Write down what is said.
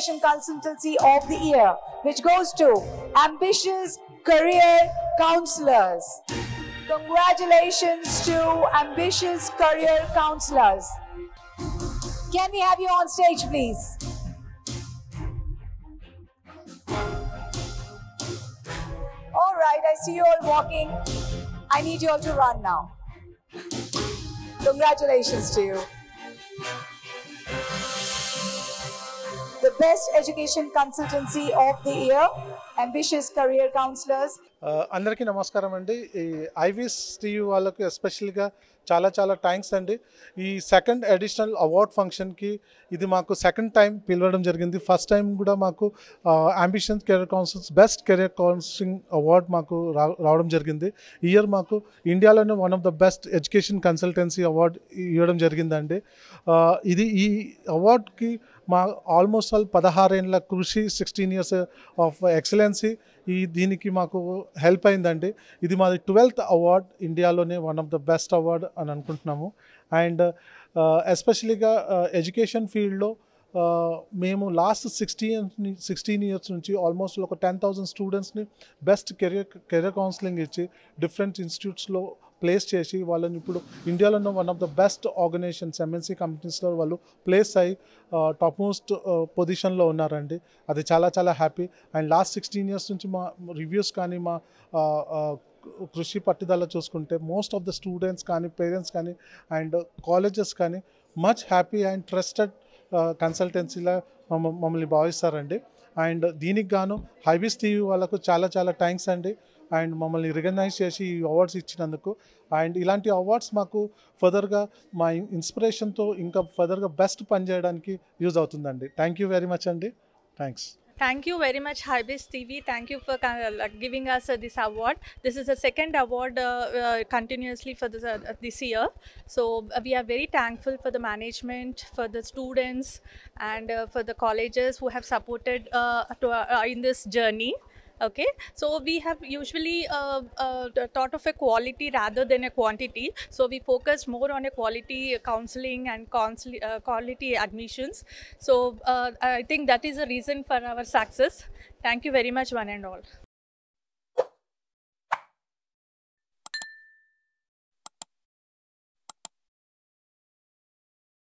Education Consultancy of the Year, which goes to Ambitious Career Counselors. Congratulations to Ambitious Career Counselors. Can we have you on stage, please? All right, I see you all walking. I need you all to run now. Congratulations to you. The Best Education Consultancy of the Year, Ambitious Career Counselors. అందరికీ నమస్కారం అండి. ఈ IVS TV వాళ్ళకు ఎస్పెషల్గా చాలా చాలా thanks అండి. ఈ సెకండ్ ఎడిషనల్ అవార్డ్ ఫంక్షన్కి ఇది మాకు సెకండ్ టైం పిలవడం జరిగింది. ఫస్ట్ టైం కూడా మాకు ambitions career councils best career counselling award మాకు రావడం జరిగింది. ఈ ఇయర్ మాకు ఇండియాలోనే one of the best education consultancy award ఇవ్వడం జరిగిందండి. ఈ అవార్డ్కి మా ఆల్మోస్ట్ ఆల్ 16 ఏళ్ళ కృషి, 16 years ఆఫ్ ఎక్సలెన్సీ దీనికి మాకు హెల్ప్ అయిందండి. ఇది మాది 12th అవార్డ్, ఇండియాలోనే one of the best award అని అనుకుంటున్నాము. అండ్ ఎస్పెషలీగా ఎడ్యుకేషన్ ఫీల్డ్లో మేము లాస్ట్ 16 years నుంచి ఆల్మోస్ట్ ఒక 10,000 స్టూడెంట్స్ని బెస్ట్ కెరియర్ కౌన్సిలింగ్ ఇచ్చి డిఫరెంట్ ఇన్స్టిట్యూట్స్లో ప్లేస్ చేసి వాళ్ళని ఇప్పుడు ఇండియాలోనే one of the best organisations MNC కంపెనీస్లో వాళ్ళు ప్లేస్ అయ్యి టాప్ మోస్ట్ పొజిషన్లో ఉన్నారండి. అది చాలా చాలా హ్యాపీ. అండ్ లాస్ట్ 16 years నుంచి మా రివ్యూస్ కానీ మా కృషి పట్టుదల చూసుకుంటే మోస్ట్ ఆఫ్ ద స్టూడెంట్స్ కానీ, పేరెంట్స్ కానీ అండ్ కాలేజెస్ కానీ మచ్ హ్యాపీ అండ్ ట్రస్టెడ్ కన్సల్టెన్సీలా మమ్మల్ని భావిస్తారండి. అండ్ దీనికి గాను ఐవిఎస్ టీవీ వాళ్ళకు చాలా చాలా థ్యాంక్స్ అండి. అండ్ మమ్మల్ని రికగ్నైజ్ చేసి ఈ అవార్డ్స్ ఇచ్చినందుకు. అండ్ ఇలాంటి అవార్డ్స్ మాకు ఫర్దర్గా మా ఇన్స్పిరేషన్తో ఇంకా ఫర్దర్గా బెస్ట్ పని చేయడానికి యూజ్ అవుతుందండి. థ్యాంక్ యూ వెరీ మచ్ అండి. Thanks. Thank you very much, IBIS TV. Thank you for giving us this award. This is the second award continuously for this year. So we are very thankful for the management, for the students, and for the colleges who have supported in this journey. Okay, so we have usually thought of a quality rather than a quantity. So we focus more on a quality counseling and quality admissions. So I think that is the reason for our success. Thank you very much, one and all.